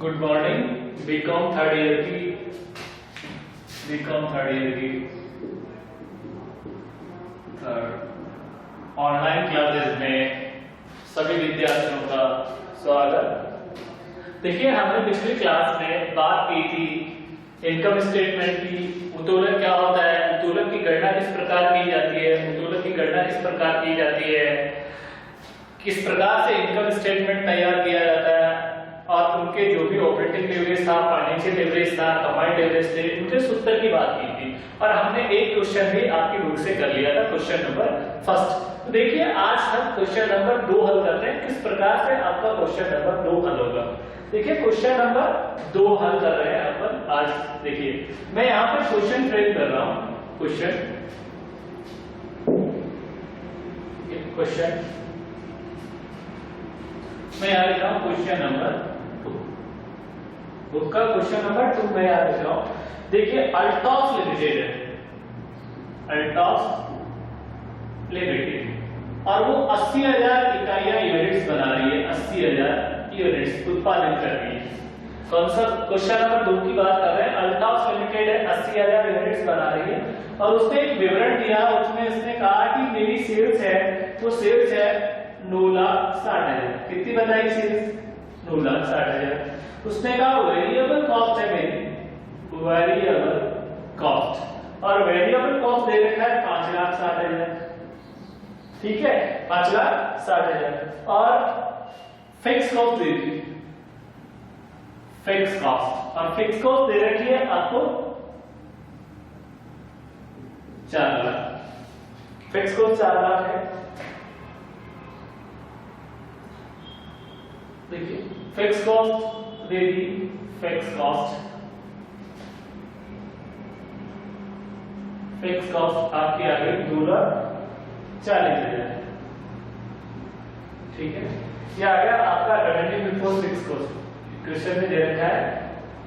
Good morning. BCom third year की online classes में सभी विद्यार्थियों का स्वागत। देखिए, हमने पिछली क्लास में बात की थी इनकम स्टेटमेंट की। उत्तोलन क्या होता है, उत्तोलन की गणना किस प्रकार की जाती है, उत्तोलन की गणना किस प्रकार की जाती है, किस प्रकार से इनकम स्टेटमेंट तैयार किया जाता है और उनके जो भी ऑपरेटिंग लेवरेज था, फाइनेंशियल लेवरेज था, कंबाइंड लेवरेज थे, उनके सूत्र की बात की थी। और हमने एक क्वेश्चन भी आपकी बुक से कर लिया था, क्वेश्चन नंबर फर्स्ट। तो देखिए, आज हम क्वेश्चन नंबर 2 हल करते हैं। किस प्रकार से आपका क्वेश्चन नंबर 2 हल होगा। देखिए, क्वेश्चन नंबर 2 हल कर रहे हैं अपन आज। देखिए, मैं यहाँ पर क्वेश्चन फ्रेम कर रहा हूँ। क्वेश्चन मैं यहाँ लिख रहा हूँ क्वेश्चन नंबर 2। बुक का क्वेश्चन नंबर 2 मैं यहाँ लिख रहा हूँ। देखिए, अल्टॉस लिमिटेड है, अल्टॉस लिमिटेड, और वो 80,000 इकाइयां यूनिट्स बना रही है, 80,000 यूनिट्स उत्पादन कर रही है। कौन सा क्वेश्चन नंबर 2 की बात कर रहे हैं। अल्टॉस लिमिटेड है, 80,000 यूनिट्स बना रही है और उसने एक विवरण दिया। उसमें उसने कहा कि मेरी सेल्स है, वो सेल्स है 9,60,000। कितनी बताई सेल्स? 9,60,000। उसने कहा वेरिएबल कॉस्ट है मेरी, वेरिएबल कॉस्ट, और वेरिएबल कॉस्ट दे रखा है 5,60,000। ठीक है, 5,60,000। और फिक्स कॉस्ट दे दी, फिक्स कॉस्ट, और फिक्स कॉस्ट दे रखी है आपको 4 लाख। फिक्स कॉस्ट 4 लाख है। देखिए, फिक्स कॉस्ट दे दी, फिक्स कॉस्ट आपकी आ गई 2,40,000। ठीक है, ये आ गया आपका revenue before fix cost. Question में दे रखा है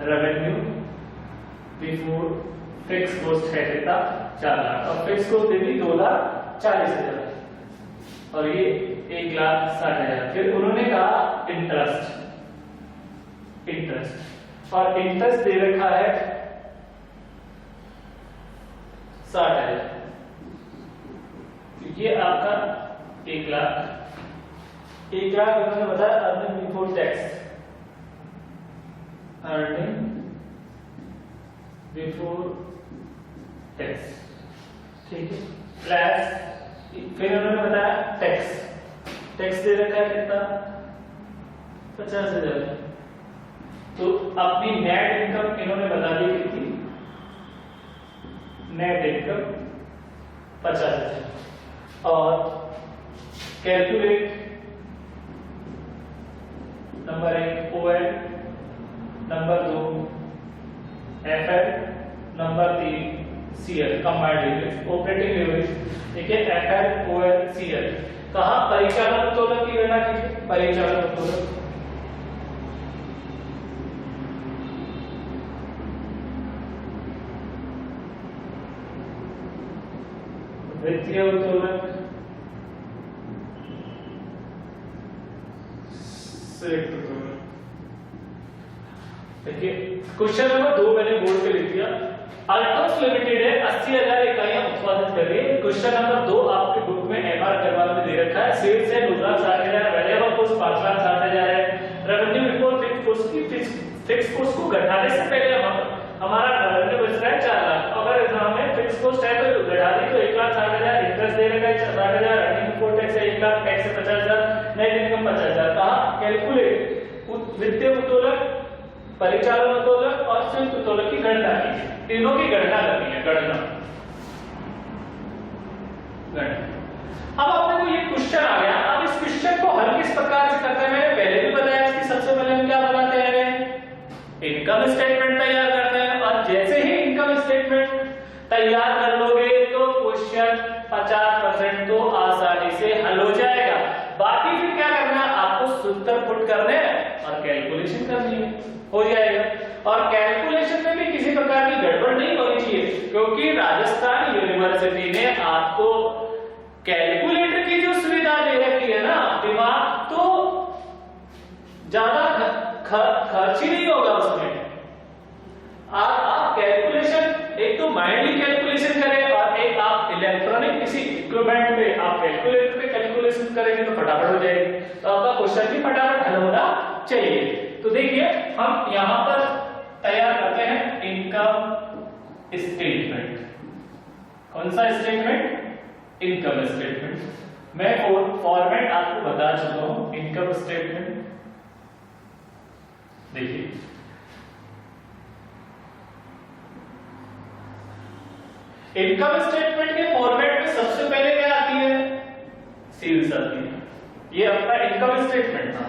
रेवेन्यू बिफोर फिक्स कॉस्ट है कितना, 4 लाख, और फिक्स कॉस्ट दे दी 2,40,000, और ये 1,60,000। फिर उन्होंने कहा इंटरेस्ट, और इंटरेस्ट दे रखा है 60,000। ये आपका 1 लाख उन्होंने बताया earning before tax, earning before tax. ठीक है, प्लस फिर उन्होंने बताया टैक्स दे रखा है कितना, 50,000। तो अपनी नेट इनकम इन्होंने बता दी कितनी, नेट इनकम 50,000। और calculate number 1 OL, number 2 FL, number 3 CL, combined leverage, operating leverage. देखिए, एफएल ओएल सीएल कहा परिचालन उत्तोलन की गणना कीजिए। परिचालन उत्तोलन, वित्तीय उत्तोलन, संयुक्त उत्तोलन। देखिए, क्वेश्चन नंबर 2 मैंने बोर्ड पे लिख दिया। अल्टॉस लिमिटेड है, 80,000 इकाइयां उत्पादन कर रही है। क्वेश्चन नंबर 2 आपके बुक में एमआर करवाल में दे रखा है। सेल्स है 9,60,000, वेरिएबल कॉस्ट 5,60,000 है। रेवेन्यू बिफोर फिक्स कॉस्ट की फिक्स कॉस्ट को घटाने से पहले हमारा रेवेन्यू बच रहा है 4 लाख। अगर हमें फिक्स कॉस्ट है तो घटा दी तो 1,60,000, इंटरेस्ट दे रखा है 60,000, अर्निंग बिफोर टैक्स है 1 लाख, टैक्स है 50,000, नेट इनकम 50,000। कहा कैलकुलेट वित्तीय उत्तोलन, परिचालन उत्तोलन और संयुक्त उत्तोलन की गणना कीजिए। तीनों की गणना करनी है, गणना। अब अपने को ये क्वेश्चन आ गया। अब इस क्वेश्चन को हल किस प्रकार से करते हैं, मैंने पहले भी बताया कि सबसे पहले हम क्या बनाते हैं, इनकम स्टेटमेंट तैयार करते हैं। और जैसे ही इनकम स्टेटमेंट तैयार कर लोगे तो क्वेश्चन 50% तो आसानी से हल हो जाएगा। बाकी फिर क्या करना है, आपको सूत्र पुट करने और कैलकुलेशन करनी है, हो जाएगा। और कैलकुलेशन में भी किसी प्रकार की गड़बड़ नहीं होनी चाहिए, क्योंकि राजस्थान यूनिवर्सिटी ने आपको कैलकुलेटर की जो सुविधा दे रखी है ना, दिमाग तो ज्यादा खर्च ही नहीं होगा उसमें। आप कैलकुलेशन एक तो माइंडली कैलकुलेशन करें और एक आप इलेक्ट्रॉनिक किसी इक्विपमेंट पे आप कैलकुलेटर पे कैलकुलेशन करेंगे तो फटाफट हो जाएगी। तो आपका क्वेश्चन भी फटाफट हल होना चाहिए। तो देखिए हम यहां पर तैयार करते हैं इनकम स्टेटमेंट। कौन सा स्टेटमेंट? Income statement. मैं फॉर्मेट आपको बता चुका हूं इनकम स्टेटमेंट। देखिए इनकम स्टेटमेंट के फॉर्मेट में सबसे पहले क्या आती है? सेल्स आती है। ये अपना इनकम स्टेटमेंट था।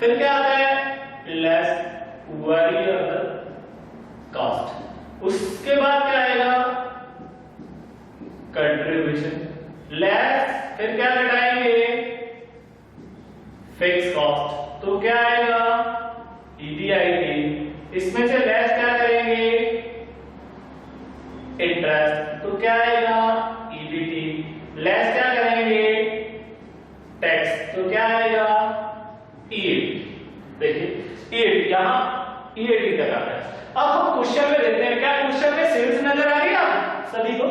फिर क्या आता है? Less variable cost. उसके बाद क्या आएगा? कंट्रीब्यूशन। लेस फिर क्या घटाएंगे? Fix cost. तो क्या आएगा? ईबीआईटी। इसमें से लेस क्या करेंगे? इंटरेस्ट। तो क्या आएगा? ईबीटी। लेस क्या करेंगे? टैक्स। तो क्या आएगा? ईएटी। देखिए ईएटी यहां ईएटी तक आता है। अब हम क्वेश्चन में देखते हैं। क्या क्वेश्चन में सेल्स नजर आ रही है आप सभी को?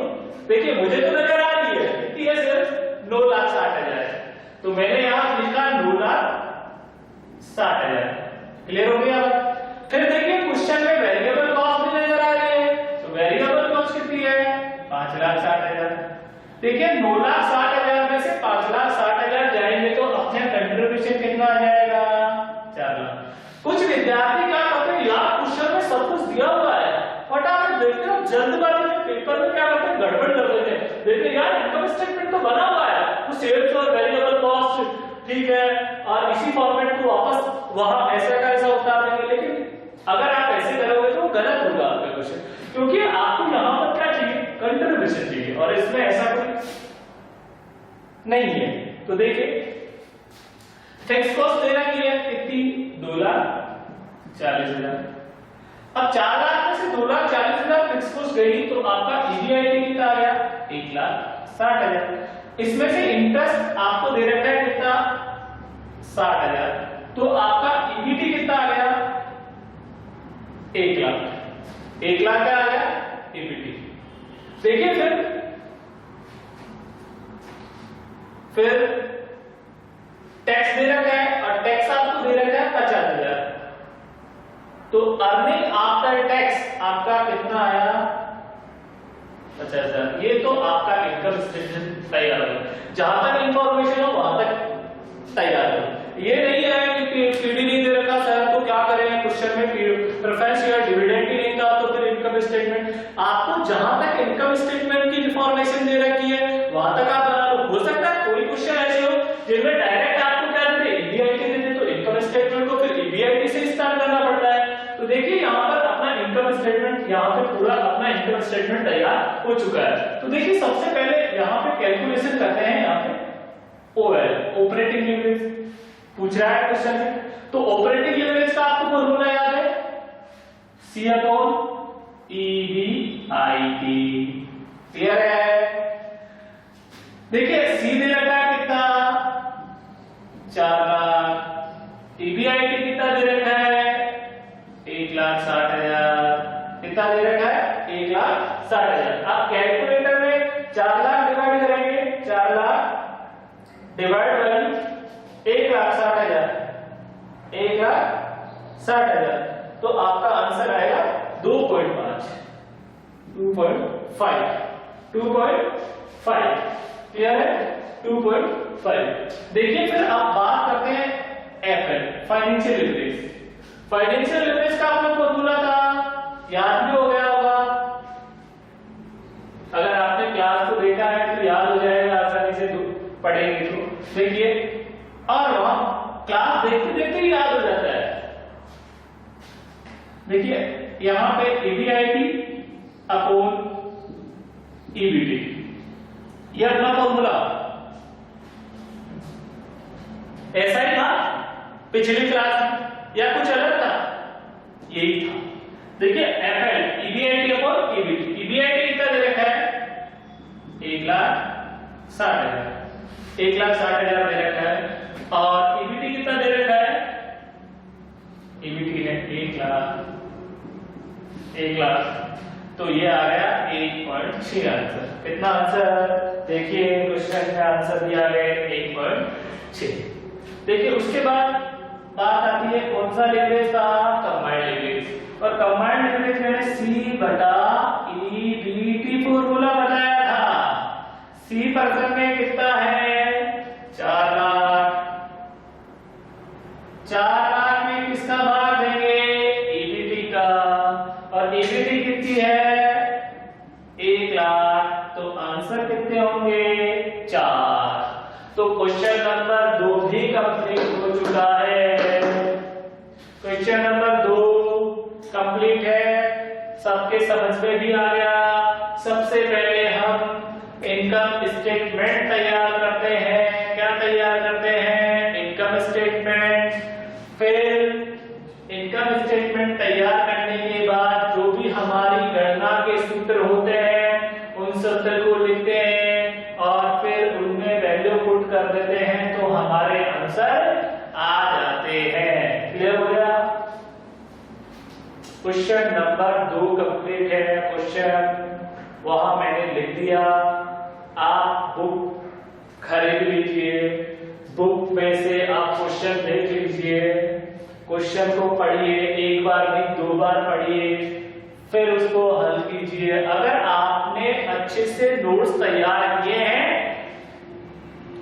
देखिए मुझे तो नजर आ रही है। कितनी है सेल्स? 9,60,000। तो मैंने यहां लिखा 9,60,000। क्लियर हो गया? फिर देखिए क्वेश्चन में वेरिएबल कॉस्ट भी नजर आ रही है। तो वेरिएबल कॉस्ट कितनी है? 5,60,000। देखिए 9,60,000 में से 5,60,000 जाएंगे तो अपने कंट्रीब्यूशन कितना आ जाएगा? 4 लाख। कुछ विद्यार्थी क्या करते हैं यार क्वेश्चन में सब कुछ दिया हुआ है, फटाफट देखते हो जल्दबाजी में पेपर में क्या करते हैं गड़बड़ कर देते हैं। देखिए यार इनकम स्टेटमेंट तो बना हुआ है, वो सेल्स और वेरिएबल कॉस्ट ठीक है और इसी फॉर्मेट को वापस वहां ऐसा का ऐसा उतार देंगे। लेकिन अगर आप ऐसे करोगे तो गलत होगा आपका क्वेश्चन, क्योंकि आपको यहां पर क्या चाहिए? कंट्रीब्यूशन चाहिए और इसमें ऐसा कुछ नहीं है। तो देखिए फिक्स कॉस्ट दे रखी है कितनी? 2,40,000। अब 4 लाख में से 2,40,000 फिक्स कॉस्ट गई तो आपका ईबीआईटी कितना आ गया? 1,60,000। इसमें से इंटरेस्ट आपको दे रखा है कितना? 60,000। तो आपका ईबीटी कितना आ गया? 1 लाख। 1 लाख क्या आ गया? ईबीटी। देखिए फिर टैक्स दे रखा है और टैक्स आपको दे रखा है 50,000। तो अर्निंग आफ्टर टैक्स आपका कितना आया? 50,000। ये तो आपका इनकम स्टेटमेंट तैयार हो गया। जहां तक इंफॉर्मेशन हो वहां तक तैयार हो। ये नहीं है कि पीडी नहीं दे रखा सर तो क्या करें? क्वेश्चन में प्रेफरेंस या डिविडेंड ही नहीं था तो फिर इनकम स्टेटमेंट। आपको जहां तक इनकम स्टेटमेंट की इंफॉर्मेशन दे रखी है वहां तक आप बना लो। हो सकता है कोई क्वेश्चन ऐसे हो जिनमें डायरेक्ट आपको क्या देते? ईबीआईटी देते, तो इनकम स्टेटमेंट को फिर ईबीआईटी से स्टार्ट करना पड़ता है। तो देखिए यहां पर अपना इनकम स्टेटमेंट यहां पे पूरा अपना इनकम स्टेटमेंट तैयार हो चुका है। तो देखिए सबसे पहले यहां पे कैलकुलेशन करते हैं। यहां पे ओएल ऑपरेटिंग लीवरेज पूछ रहा है क्वेश्चन में। तो ऑपरेटिंग लीवरेज का आपको फॉर्मूला याद है? C upon EBIT. क्लियर है? देखिए C दे रखा है कितना? 4 लाख। ईबीआईटी कितना दे रखा है? 1,60,000। कितना दे रखा है? 1,60,000। आप कैलकुलेटर में 4 लाख डिवाइड करेंगे। 4 लाख डिवाइड बाई 1,60,000। 1,60,000 तो आपका आंसर आएगा 2.5 2.5 2.5। क्लियर है? 2.5। देखिए फिर आप बात करते हैं FL financial leverage. Financial leverage का आपने फॉर्मूला था, याद भी हो गया होगा। अगर आपने क्लास को देखा है तो याद हो जाएगा आसानी से पढ़ेंगे तो। देखिए और क्लास देखते देखते ही याद हो जाता है। देखिए यहां पे ईबीआईटी अपॉन ईबीटी ये अपना फॉर्मूला ऐसा ही था पिछली क्लास में या कुछ अलग था? यही था। देखिए FL EBIT upon EBT. EBIT कितना दे रखा है? 1,60,000। 1,60,000 दे रखा है और ईबीटी कितना दे रखा है? 1,00,000। तो ये आ गया 1.6 आंसर। कितना आंसर? देखिए क्वेश्चन में आंसर दिया है 1.6। देखिए उसके बाद बात आती है कौन सा लिवरेज था? Combined leverage. और कंबाइंड लिवरेज मैंने C बटा EBT फॉर्मूला बताया था। C परसेंट में कितना है? 4 लाख। 4 लाख में किसका भाग देंगे? EBT का। और EBT कितनी है? 1,00,000। तो आंसर कितने होंगे? 4। तो क्वेश्चन नंबर 2 भी कंप्लीट हो चुका है। क्वेश्चन नंबर 2 कंप्लीट है, सबके समझ में भी आ गया। सबसे पहले हम इनकम स्टेटमेंट तैयार करते हैं। क्या तैयार करते हैं? Income statement. फिर इनकम स्टेटमेंट तैयार करने के बाद जो भी हमारी गणना के सूत्र होते हैं उन सूत्र को लिखते हैं और फिर उनमें वैल्यू पुट कर देते हैं तो हमारे आंसर आ जाते हैं। क्लियर हो गया? क्वेश्चन नंबर 2 कंप्लीट है। क्वेश्चन वहां मैंने लिख दिया। आप बुक खरीद लीजिए, बुक में से आप क्वेश्चन देख लीजिए, क्वेश्चन को पढ़िए, एक बार नहीं 2 बार पढ़िए, फिर उसको हल कीजिए। अगर आपने अच्छे से नोट्स तैयार किए हैं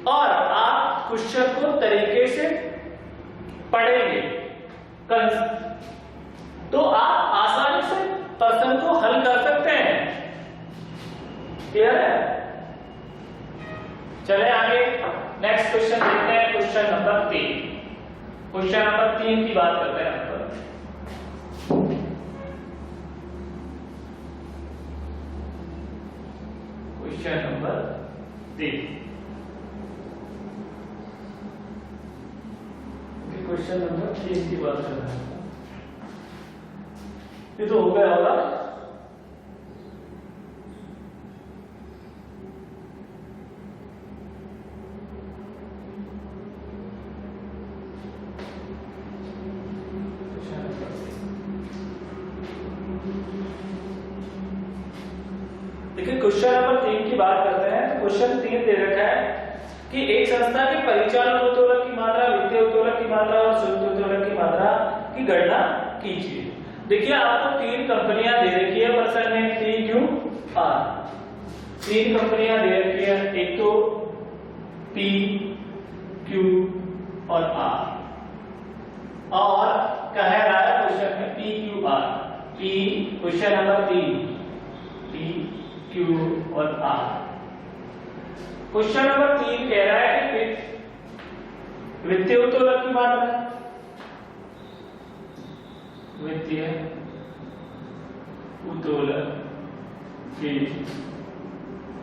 और आप क्वेश्चन को तरीके से पढ़ेंगे तो आप आसानी से प्रश्न को हल कर सकते हैं। क्लियर है? चले आगे नेक्स्ट क्वेश्चन देखते हैं। Question number 3। क्वेश्चन नंबर 3 की बात करते हैं। Question number 3। क्वेश्चन नंबर 3 की बात कर रहे हैं। ये तो हो गया होगा। देखिए क्वेश्चन नंबर 3 की बात करते हैं। तो क्वेश्चन 3 दे रखा है कि एक संस्था के परिचालन उत्तोलन की मात्रा, वित्तीय उत्तोलन की मात्रा और शुद्ध उत्तोलन की मात्रा की गणना कीजिए। देखिए आपको 3 कंपनियां दे रखी है पर्सन में, PQR। 3 कंपनियां दे रखी है, एक तो P, Q और R। और कह रहा है क्वेश्चन में PQR। P question number 3 P, Q और R। क्वेश्चन नंबर 3 कह रहा है कि वित्तीय उत्तोलन की मात्रा, वित्तीय उत्तोलन की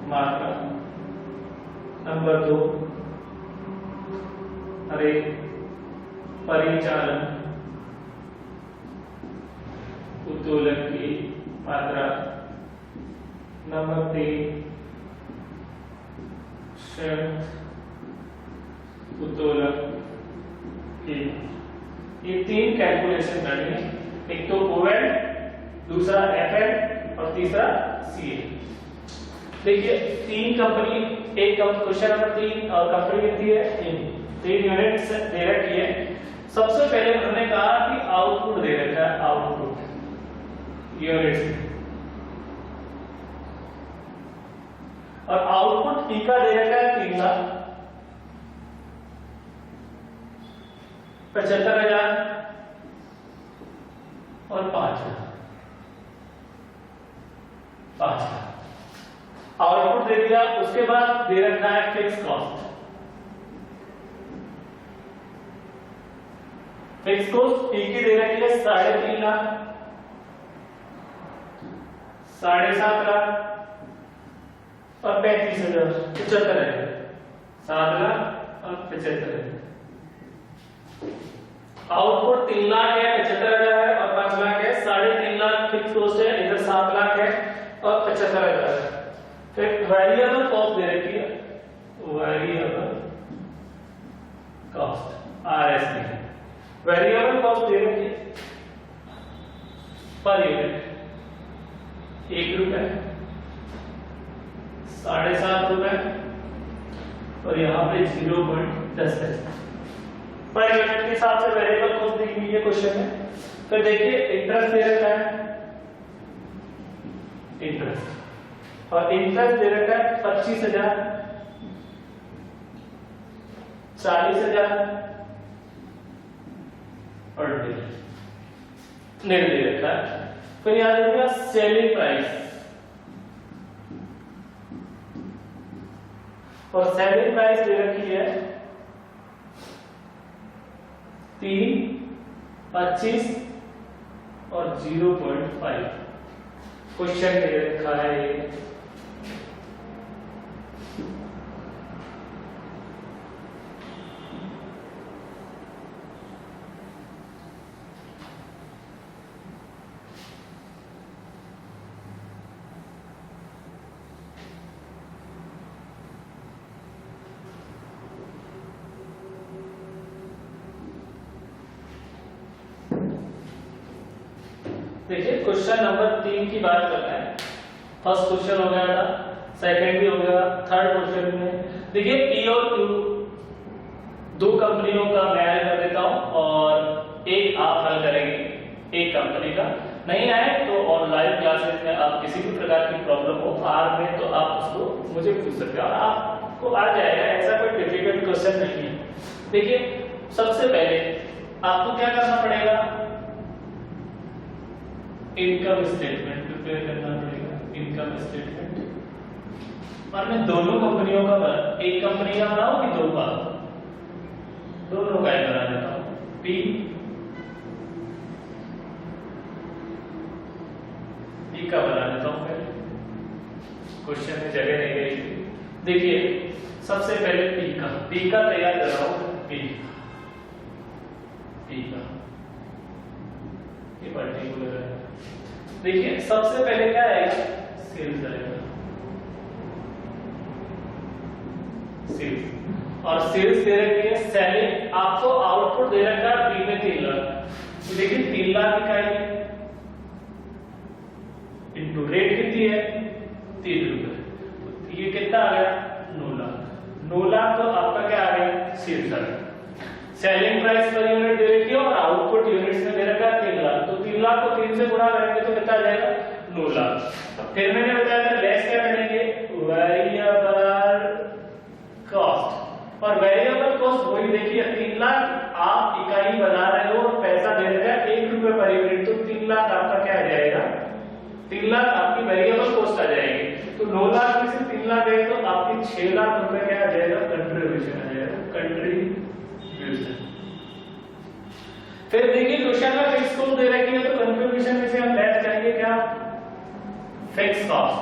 मात्रा। नंबर 2 अरे परिचालन उत्तोलन की मात्रा। नंबर 3 उत्तोलन की। ये 3 कैलकुलेशन करनी है, एक तो OL, दूसरा FN और तीसरा CL। देखिए 3 कंपनी, एक क्वेश्चन नंबर 3 और कंपनी कितनी है? 3 यूनिट्स दे रखी है। सबसे पहले उन्होंने कहा कि आउटपुट दे रखा है, आउटपुट यूनिट्स, और आउटपुट P का दे रखा है 3,75,000 और 5,000। आउटपुट दे दिया। उसके बाद दे रखा है fix cost. Fix cost P की दे रखी है 3.5 लाख, 7.5 लाख और 35,000, 75,000। 7 लाख और 75,000। आउटपुट 3 लाख है, 75,000 है और 5 लाख है। 3.5 लाख फिक्स कॉस्ट है, इधर 7 लाख है और 75,000 है। फिर वेरिएबल कॉस्ट दे रखी है, वेरिएबल कॉस्ट RS में वेरिएबल कॉस्ट दे रखी है पर यूनिट 1 रुपए, 7.5 रुपए और यहाँ पे 0.10 पैसा पर यूनिट के हिसाब से वेरिएबल कॉस्ट दी हुई है क्वेश्चन में। फिर देखिए इंटरेस्ट दे रखा है, इंटरेस्ट और इंटरेस्ट दे रखा है 25,000, 40,000 और नहीं दे रखा है। फिर याद रखिएगा सेलिंग प्राइस और सेलिंग प्राइस दे रखी है 3, 25 और 0.5 क्वेश्चन दे रखा है ये। देखिए क्वेश्चन नंबर 3 की बात कर रहे हैं। फर्स्ट क्वेश्चन हो गया था, सेकंड भी हो गया, थर्ड क्वेश्चन में देखिए पी और क्यू दो कंपनियों का मैं हल कर देता हूं और एक आप हल करेंगे एक कंपनी का। नहीं आए तो ऑनलाइन क्लासेस में आप किसी भी प्रकार की प्रॉब्लम हो आर में तो आप उसको मुझे पूछ सकते हैं और आपको आ जाएगा, ऐसा कोई डिफिकल्ट क्वेश्चन नहीं है। देखिए सबसे पहले आपको क्या करना पड़ेगा, इनकम स्टेटमेंट प्रिपेयर करना पड़ेगा। इनकम स्टेटमेंट और मैं दोनों कंपनियों का एक कंपनी का बनाऊं कि दो का, दोनों का ही बना देता हूं। पी का बना देता हूं पहले, क्वेश्चन में जगह नहीं गई। देखिए सबसे पहले पी का तैयार कर रहा हूं। पी का ये पर्टिकुलर है। देखिए सबसे पहले क्या आएगा, सेल्स आएगा, सेल्स और सेल्स दे रखी है सेलिंग। आपको आउटपुट दे रखा है पी में 3 लाख, तो देखिए 3 लाख इकाई इनटू रेट कितनी है 3 रुपए, तो ये कितना आ गया 9 लाख। 9 लाख तो आपका क्या आ गया, सेल्स आ गया। सेलिंग प्राइस पर यूनिट दे रखी है और आउटपुट यूनिट्स में दे रखा है 3 लाख, तो 3 लाख को 3 से गुणा करेंगे तो कितना आ जाएगा 9 लाख। फिर मैंने बताया था लेस क्या करेंगे, वेरिएबल कॉस्ट और वेरिएबल कॉस्ट वही देखिए 3 लाख आप इकाई बना रहे हो और पैसा दे रहे हैं 1 रुपए पर यूनिट, तो 3 लाख आपका क्या आ जाएगा, 3 लाख आपकी वेरिएबल कॉस्ट आ जाएगी। तो 9 लाख में से 3 लाख गए तो आपकी 6 लाख रुपए क्या आ जाएगा, कंट्रीब्यूशन आ जाएगा, कंट्रीब्यूशन। फिर देखिए क्वेश्चन में फिक्स कॉस्ट दे रखी है तो कंट्रीब्यूशन में से हम लेस करेंगे क्या, फिक्स कॉस्ट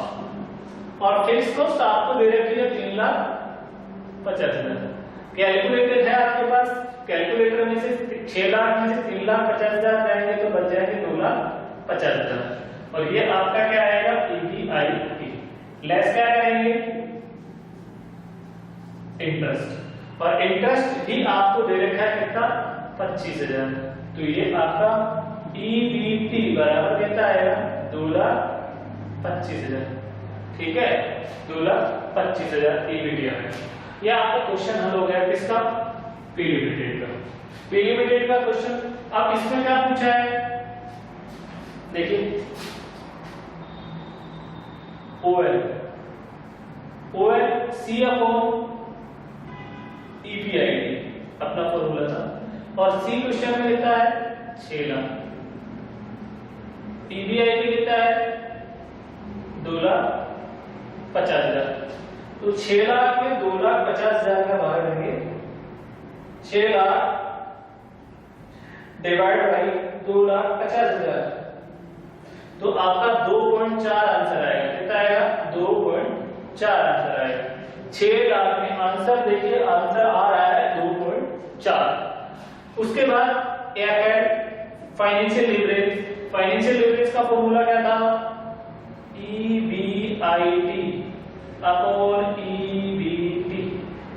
और फिक्स कॉस्ट आपको दे रखी है 3,50,000। कैलकुलेटर है आपके पास, कैलकुलेटर में से 6 लाख में से 3,50,000 जाएंगे तो बच जाएंगे 2,50,000 और ये आपका क्या आएगा, पीबीआईटी। लेस क्या करेंगे, इंटरेस्ट और इंटरेस्ट भी आपको दे रखा है कितना 25,000, तो ये आपका ईबीटी बराबर कितना आएगा 2,25,000। ठीक है 2,25,000 ईबीटी आएगा। ये आपका क्वेश्चन हल हो गया किसका, पी लिमिटेड का। पी लिमिटेड का क्वेश्चन। अब इसमें क्या पूछा है, देखिए OL C अपॉन EBIT अपना फॉर्मूला था और C क्वेश्चन में लिखा है 6 लाख, EBIT लिखा है 2,50,000, तो 6 लाख में 2,50,000 का भाग देंगे, 6 लाख डिवाइड बाई 2,50,000 तो आपका 2.4 आंसर आएगा। कितना आएगा, 2.4 आंसर आएगा। 6 लाख में आंसर देखिए, आंसर आ रहा है 2.4। उसके बाद फाइनेंशियल लीवरेज। फाइनेंशियल लीवरेज का फॉर्मूला क्या था, EBIT upon EBT,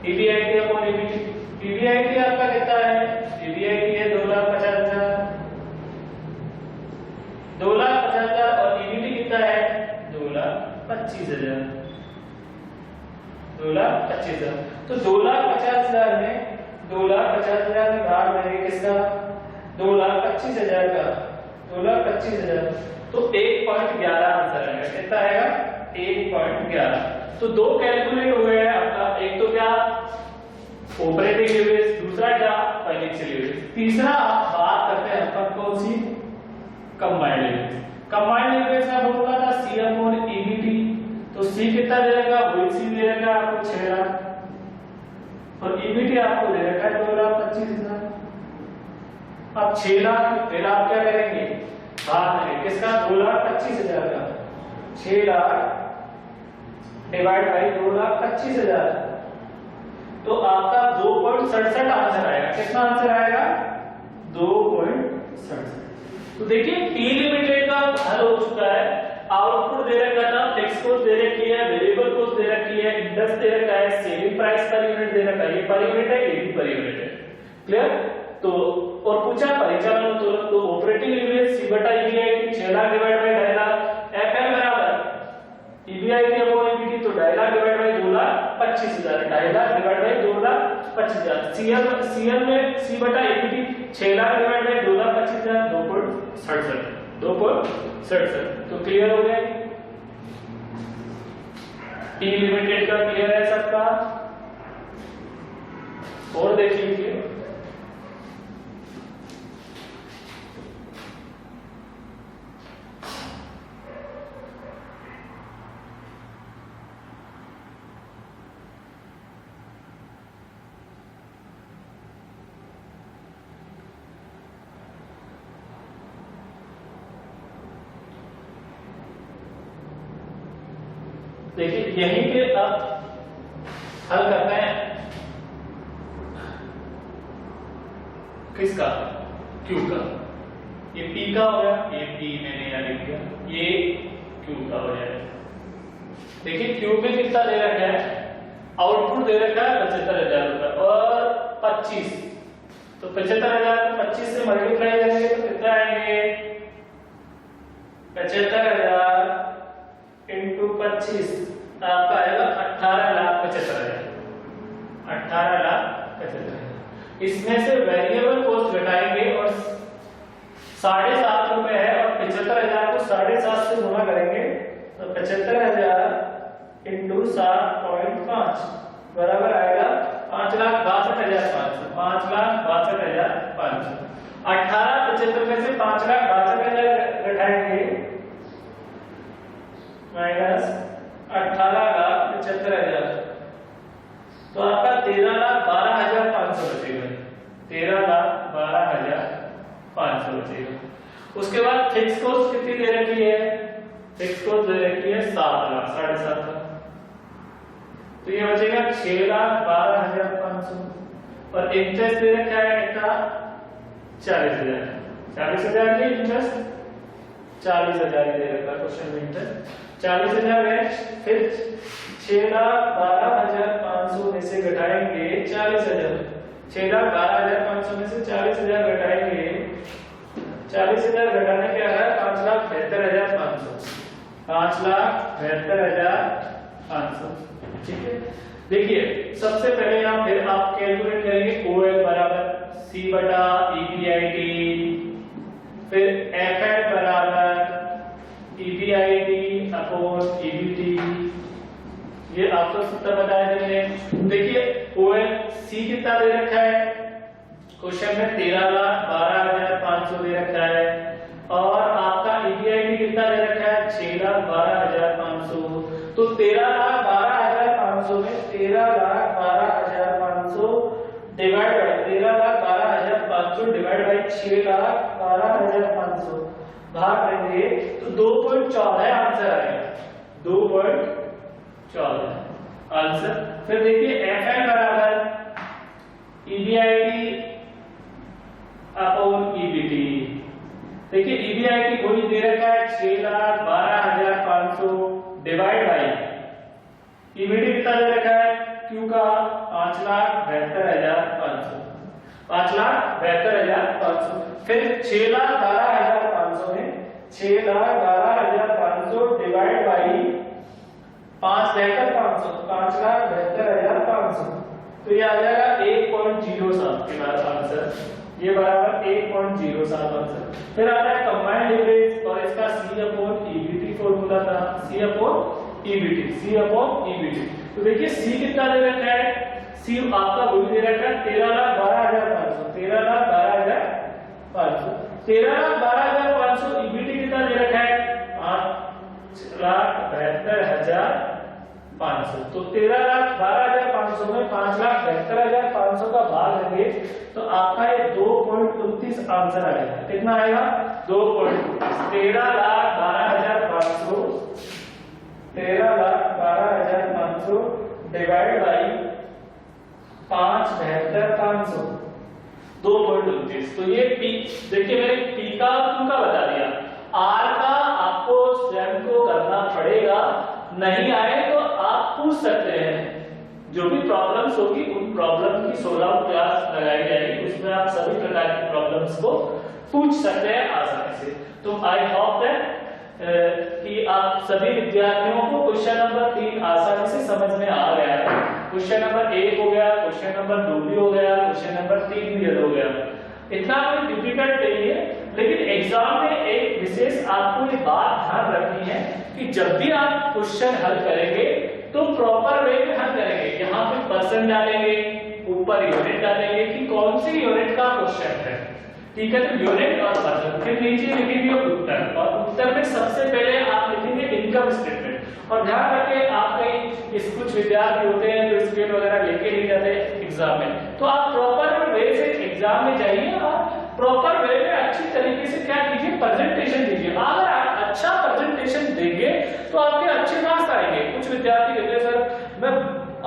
EBIT upon EBT। EBIT आपका कितना है, EBIT है 2,50,000, 2 लाख 25,000, 2,25,000। तो 2,50,000 में 2,50,000 में भाग देंगे किसका, 2,25,000 का, 2,25,000। तो 1.11 आंसर आएगा। कितना आएगा, 1.11। तो दो कैलकुलेट हुए हैं आपका, एक तो क्या ऑपरेटिंग लीवरेज, दूसरा क्या फाइनेंशियल लीवरेज, तीसरा आप बात करते हैं अपन कौन सी, कंबाइंड लीवरेज। कंबाइंड लीवरेज का फॉर्मूला था C अपॉन EBT। तो C कितना दे रखा, वही C दे रखा आपको 6 लाख और EBT आपको दे रखा है 2,25,000। अब 6 लाख फिर आप क्या करेंगे, भाग देंगे किसका, 2,25,000 का, 6 लाख डिवाइड बाई 2,25,000। तो आपका 2.67 आंसर आएगा। कितना आंसर आएगा, 2.67। तो देखिए P लिमिटेड का हल हो चुका है। आउटपुट दे रखा था, फिक्स कॉस्ट दे रखी है, वेरिएबल कॉस्ट दे रखी है, इंडेक्स दे रखा है, सेलिंग प्राइस पर यूनिट दे रखा है, ये पर यूनिट है, ये भी पर यूनिट है। क्लियर। तो और पूछा परिचालन उत्तोलन, तो ऑपरेटिंग लीवरेज C बटा EBIT 6 lakh divide by 2.5 lakh, FL बराबर EBIT अपॉन EBT, तो 2.5 lakh divide by 2,25,000, 2.5 lakh divide by 2,25,000। CL में C बटा EBT 6 लाख डिवाइड बाय 2,25,000, 2.67। तो क्लियर हो गया, P लिमिटेड का क्लियर है सबका। और देख लीजिए, देखिए यहीं पे अब हल करते हैं किसका, Q का। ये P का हो गया, ये P मैंने यहाँ लिख दिया, ये Q का हो जाएगा। देखिए Q में कितना दे रखा है, आउटपुट दे रखा है 75,000 रुपए और 25। तो 75,000 को 25 से मल्टीप्लाई करेंगे तो कितना आएंगे, 75,000 इंटू 25 आपका आएगा 18,75,000, 18,75,000। इसमें से वेरिएबल कॉस्ट घटाएंगे और 7.5 रुपए है और 75,000 को 7.5 से गुणा करेंगे तो 75,000 इंटू 7.5 बराबर आएगा 5,62,500, 5,62,500। 18,75 में से 5,62,500 घटाएंगे माइनस 18,75,000, तो आपका 13,12,500 बचेगा, 13,12,500 बचेगा। उसके बाद फिक्स कॉस्ट कितनी दे रखी है, फिक्स कॉस्ट दे रखी है 7 लाख, 7.5 लाख, तो ये बचेगा 6,12,500 और इंटरेस्ट दे रखा है कितना, 40,000, 40,000 की इंटरेस्ट, 40,000 दे रखा क्वेश्चन में इंटरेस्ट 40,000 है। फिर 6,12,500 में से घटाएंगे 40,000, 6,12,500 में से 40,000 घटाएंगे, 40,000 घटाने के आ रहा है 5,72,500, 5,72,500। ठीक है। देखिए सबसे पहले यहाँ फिर आप कैलकुलेट करेंगे OL बराबर C बटा EBIT, फिर FL बराबर EBIT अपॉन EBT, ये आपको सूत्र बताया मैंने। देखिए OL C कितना दे रखा है क्वेश्चन में, 13,12,500 दे रखा है और आपका EBIT कितना दे रखा है, 6,12,500। तो 13,12,500 में 13,12,500 डिवाइड बाय 13,12,500 डिवाइड बाय 6,12,500 भाग देंगे तो 2.14 आंसर आएगा, 2.14 आंसर। फिर देखिए FL बराबर EBIT अपॉन EBT। देखिए EBIT कोई दे रखा है 6,12,500 डिवाइड बाय EBT कितना दे रखा है Q का 5,72,500, 5,72,500। फिर 6,12,500 में 6,12,500 डिवाइड बाई 5,72,500, 5,72,500, तो ये आ जाएगा 1.07 के बाद आंसर, ये बराबर 1.07 आंसर। फिर आता है कंबाइंड लीवरेज और इसका C/EBT फॉर्मूला था, C/EBT। तो देखिए C कितना दे रखा है, C आपका वही दे रखा है 13,12,500, 13,12,500, 13,12,500। EBT कितना दे रखा है 5,72,500, तो 13,12,500 में 5,72,500 का भाग देंगे तो आपका ये 2.29 आंसर आएगा। कितना आएगा 2.29, 13,12,500, 13,12,500 डिवाइड बाई 5,72,500, 2.29। तो ये पी, देखिए मैंने पी का क्यू का बता दिया, आर का आपको स्वयं को करना पड़ेगा, नहीं आए तो आप पूछ सकते हैं। जो भी प्रॉब्लम्स होगी उन प्रॉब्लम की 16 क्लास लगाई जाएगी, उसमें आप सभी प्रकार की प्रॉब्लम्स को पूछ सकते हैं आसानी से। तो आई होप दैट कि आप सभी विद्यार्थियों को क्वेश्चन नंबर 3 आसानी से समझ में आ गया है। क्वेश्चन नंबर 1 हो गया, क्वेश्चन नंबर 2 भी हो गया, क्वेश्चन नंबर 3 भी हो गया। इतना कोई डिफिकल्ट नहीं है, लेकिन एग्जाम में एक विशेष आपको ये बात ध्यान रखनी है कि जब भी आप क्वेश्चन हल करेंगे तो प्रॉपर वे में हल करेंगे। यहाँ पे परसेंट डालेंगे, ऊपर यूनिट डालेंगे कि कौन सी यूनिट का क्वेश्चन है, ठीक है। तो यूनिट और परसेंट, फिर नीचे लिखेंगे उत्तर, और उत्तर में सबसे पहले आप लिखेंगे इनकम स्टेटमेंट। और ध्यान रखें आप कहीं कुछ विद्यार्थी होते हैं जो स्केल वगैरह लेके नहीं जाते एग्जाम में, तो आप प्रॉपर वे से एग्जाम में जाइए और प्रॉपर वे में अच्छी तरीके से क्या कीजिए, प्रेजेंटेशन दीजिए। अगर आप अच्छा प्रेजेंटेशन देंगे तो आपके अच्छे मार्क्स आएंगे। कुछ विद्यार्थी कहते हैं सर मैं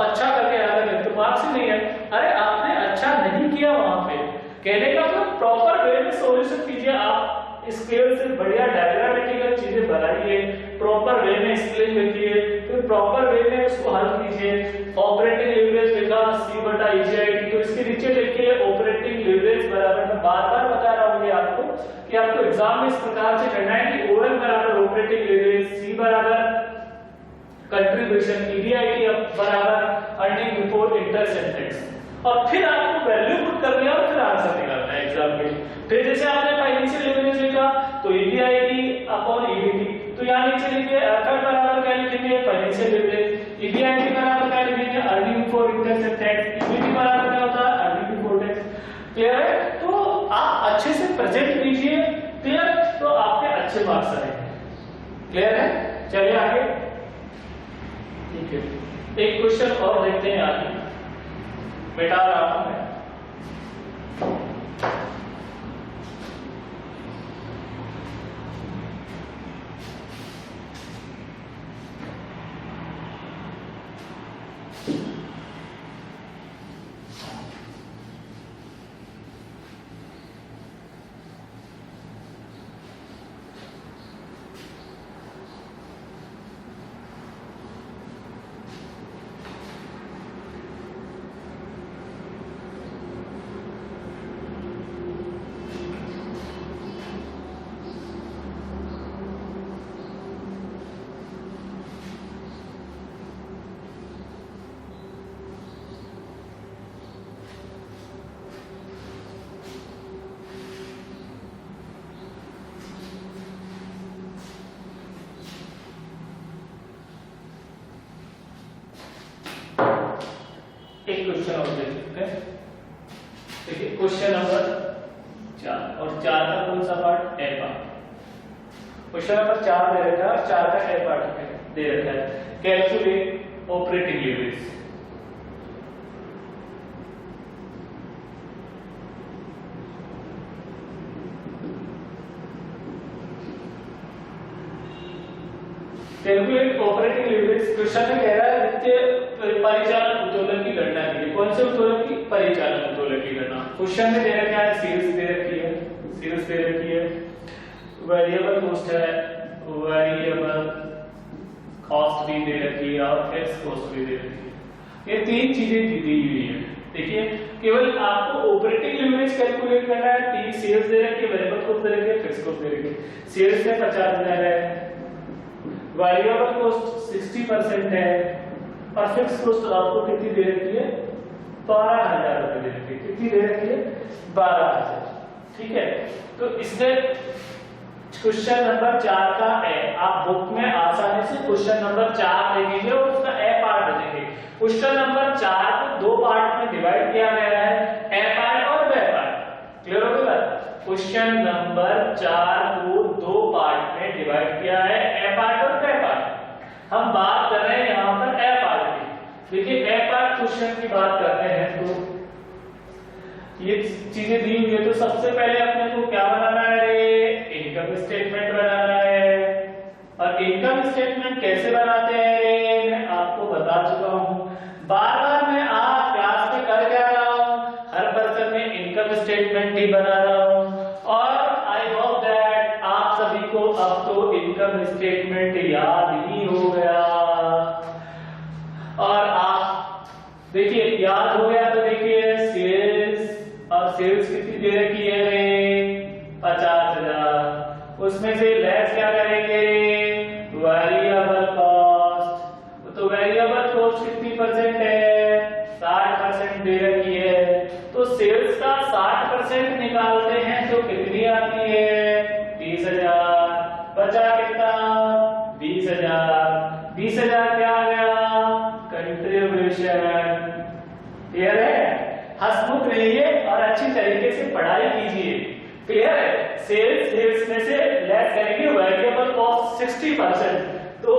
अच्छा करके आया था तो मार्क्स ही नहीं है। अरे आपने अच्छा नहीं किया, वहां पे कहने का तो प्रॉपर वे में सॉल्यूशन कीजिए। आप स्केल से बढ़िया डायग्रामेटिकल चीजें बनाइए, प्रॉपर वे में एक्सप्लेन लिखिए, फिर प्रॉपर वे में उसको हल कीजिए। ऑपरेटिंग लीवरेज लिखा C/EGIT, तो इसके नीचे लिखिए ऑपरेटिंग लीवरेज बराबर, मैं बार-बार बता रहा हूं आपको कि आपको एग्जाम में इस प्रकार से करना है कि OL बराबर ऑपरेटिंग लीवरेज, C बराबर कंट्रीब्यूशन, EBIT बराबर earning before interest and tax. और फिर आपको वैल्यू पुट करनी है और फिर आंसर निकालना है एग्जाम के। फिर जैसे आपने फाइनेंशियल लीवरेज लिखा तो EBIT/EBT, तो यहाँ नीचे लिखिए एफर्ट बराबर क्या लिखेंगे, फाइनेंशियल लीवरेज। EBIT बराबर क्या लिखेंगे, earning before interest and tax. EBT बराबर क्या होता है, अर्निंग बिफोर टैक्स। क्लियर है? तो आप अच्छे से प्रेजेंट कीजिए, क्लियर, तो आपके अच्छे मार्क्स आएंगे। क्लियर है? चलिए आगे, ठीक है। एक क्वेश्चन और देखते हैं आगे, मिटा रहा हूं मैं। एक क्वेश्चन और देख सकते हैं। देखिए क्वेश्चन नंबर 4, और 4 का कौन सा पार्ट, ए पार्ट। क्वेश्चन नंबर 4 दे रखा है, 4 का ए पार्ट दे रखा है, calculate operating leverage. Calculate operating leverage question में कह रहा है वित्तीय परिचालन उत्तोलन की गणना कीजिए। कौन से उत्तोलन की, परिचालन उत्तोलन की गणना। क्वेश्चन में दे रखा है सेल्स दे रखी है, सेल्स दे रखी है, वेरिएबल कॉस्ट है, वेरिएबल कॉस्ट भी दे रखी है और फिक्स कॉस्ट भी दे रखी है। ये तीन चीजें दी हुई है। देखिए केवल आपको ऑपरेटिंग लीवरेज कैलकुलेट करना है। तीन सेल्स दे रखी है, वेरिएबल कॉस्ट दे रखी है, फिक्स कॉस्ट दे रखी है। सेल्स में 50,000 है, वेरिएबल कॉस्ट 60 60% है और फिक्स कॉस्ट आपको कितनी दे रखी है 12,000 रुपए दे रखी है। कितनी दे रखी है 12,000। ठीक है, तो इसमें क्वेश्चन नंबर 4 का है, आप बुक में आसानी से क्वेश्चन नंबर 4 देखेंगे और उसका ए पार्ट देखेंगे। क्वेश्चन नंबर 4 को दो पार्ट में डिवाइड किया गया है, ए पार्ट और बी पार्ट। क्लियर हो गया? क्वेश्चन नंबर 4 को दो पार्ट में डिवाइड किया है, ए पार्ट और बी पार्ट। हम बात कर रहे हैं यहाँ पर ए पार्ट की। देखिए ए पार्ट क्वेश्चन की बात करते हैं तो ये चीजें दी हुई है, तो सबसे पहले अपने को क्या बनाना है? इनकम स्टेटमेंट बनाना है। और इनकम स्टेटमेंट कैसे बनाते हैं मैं आपको बता चुका हूं। बार बार मैं आप क्लास में कर क्या रहा हूं, हर पर्सन में इनकम स्टेटमेंट ही बना रहा हूं। और आई होप दैट आप सभी को अब तो इनकम स्टेटमेंट याद ही हो गया। और आप देखिए याद हो गया तो देखिए सेल्स, और सेल्स कितनी दे रखी है 50,000। उसमें से लेस क्या करेंगे? Variable cost. तो वेरिएबल कॉस्ट कितनी परसेंट है? 60% दे रखी है। तो सेल्स का 60% निकालते हैं तो कितनी आती है 30,000। बचा कितना 20,000। 20,000 क्या आ गया? कंट्रीब्यूशन। क्लियर है? हंसमुख रहिए और अच्छी तरीके से पढ़ाई कीजिए। क्लियर है? सेल्स में से लेस करेंगे वेरिएबल कॉस्ट 60%, तो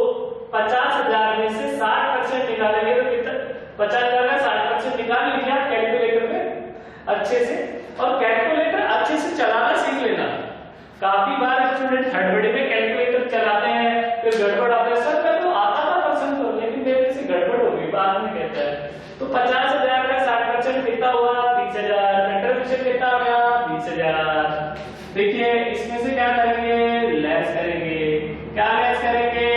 50,000 में से 60% निकालेंगे तो कितना? 50,000 का 60% निकाल लीजिए आप कैलकुलेटर में अच्छे से। और कैलकुलेटर अच्छे से चलाना सीख लेना। काफी बार स्टूडेंट हड़बड़ी में कैलकुलेटर चलाते हैं, फिर गड़बड़ आता है। सर मैं तो आता था पर्सन को, लेकिन मेरे से गड़बड़ हो गई, बाद में कहता है। तो 50,000 का 60% कितना हुआ 30,000। कंट्रीब्यूशन कितना आ गया 20,000। देखिए इसमें से क्या करेंगे? लेस करेंगे। क्या लेस करेंगे?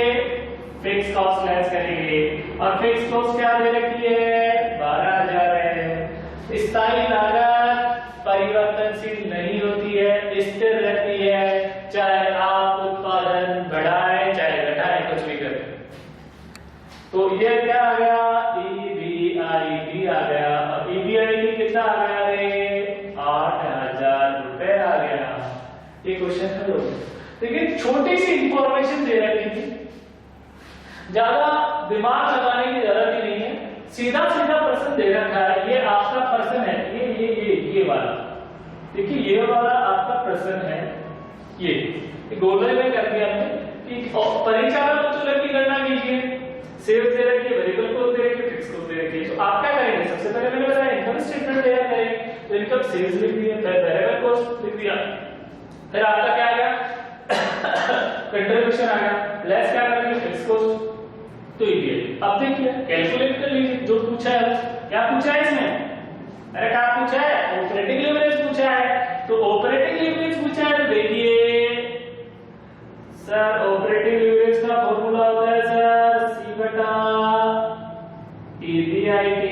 फिक्स कॉस्ट लेस करेंगे। और फिक्स कॉस्ट क्या दे रखी है 12,000 है। स्थायी लागत परिवर्तनशील नहीं होती है, स्थिर रहती है, चाहे आप उत्पादन बढ़ाएं चाहे घटाएं, कुछ भी करें। तो ये क्या आ गया? EBIT आ गया। अब EBIT कितना आ गया रे 8,000 रुपए आ गया। ये क्वेश्चन हल हो गया। देखिए छोटी सी इंफॉर्मेशन दे रखी थी, ज्यादा दिमाग लगाने की जरूरत ही नहीं है। सीधा सीधा प्रश्न दे रखा है। ये आपका प्रश्न है, ये वाला। देखिए ये वाला आपका प्रश्न है। ये गोल्डन में कर दिया हमने कि परिचालन उत्तोलन की गणना कीजिए। सेल्स दे रखी है, वेरिएबल कॉस्ट दे रखी है, फिक्स कॉस्ट दे रखी है। तो आप क्या करेंगे? सबसे पहले मैंने बताया इनकम स्टेटमेंट तैयार करेंगे। तो इनकम सेल्स लिख दिया, फिर वेरिएबल कॉस्ट लिख दिया, फिर आपका क्या आ गया कंट्रीब्यूशन आ गया, लेस क्या करेंगे फिक्स कॉस्ट। तो ये अब देखिए कैलकुलेट कर लीजिए जो पूछा है। क्या पूछा है इसमें? अरे क्या पूछा है? ऑपरेटिंग लीवरेज पूछा है। तो ऑपरेटिंग लीवरेज पूछा है तो देखिए सर ऑपरेटिंग लीवरेज का फॉर्मूला होता है सर C बटा EBIT।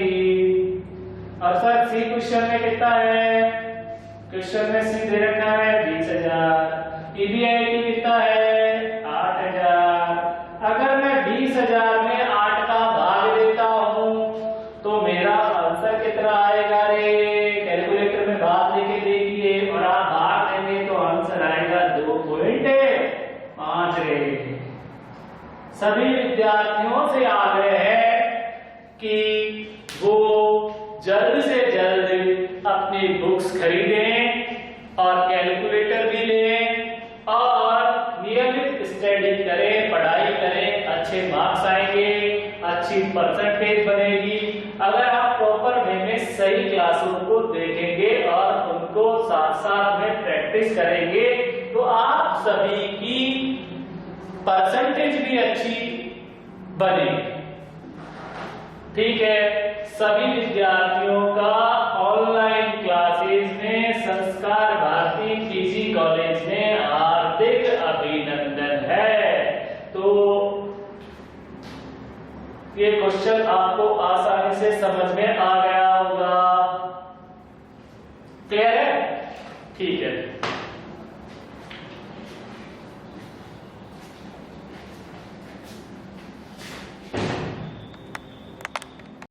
और सर C क्वेश्चन में कितना है? क्वेश्चन में C दे रखा है 20,000। EBIT कितना है 8,000। अगर मैं 20,000 में 8 का भाग देता हूं तो मेरा आंसर कितना आएगा रे? कैलकुलेटर में भाग लेके देखिए और आप भाग देंगे तो आंसर आएगा 2.5 रे। सभी विद्यार्थियों से आग्रह है कि वो जल्द से जल्द अपनी बुक्स खरीदें और कैलकुलेटर भी लें और नियमित स्टडी करें, पढ़ाई करें, अच्छे मार्क्स आएंगे, अच्छी परसेंटेज बनेगी। अगर आप प्रॉपर वे में सही क्लासों को देखेंगे और उनको साथ साथ में प्रैक्टिस करेंगे तो आप सभी की परसेंटेज भी अच्छी बनेगी। ठीक है, सभी विद्यार्थियों का ऑनलाइन क्लासेस में संस्कार भारती पीजी कॉलेज में हार्दिक अभिनंदन है। तो ये क्वेश्चन आपको आसानी से समझ में आ गया होगा। क्लियर है? ठीक है।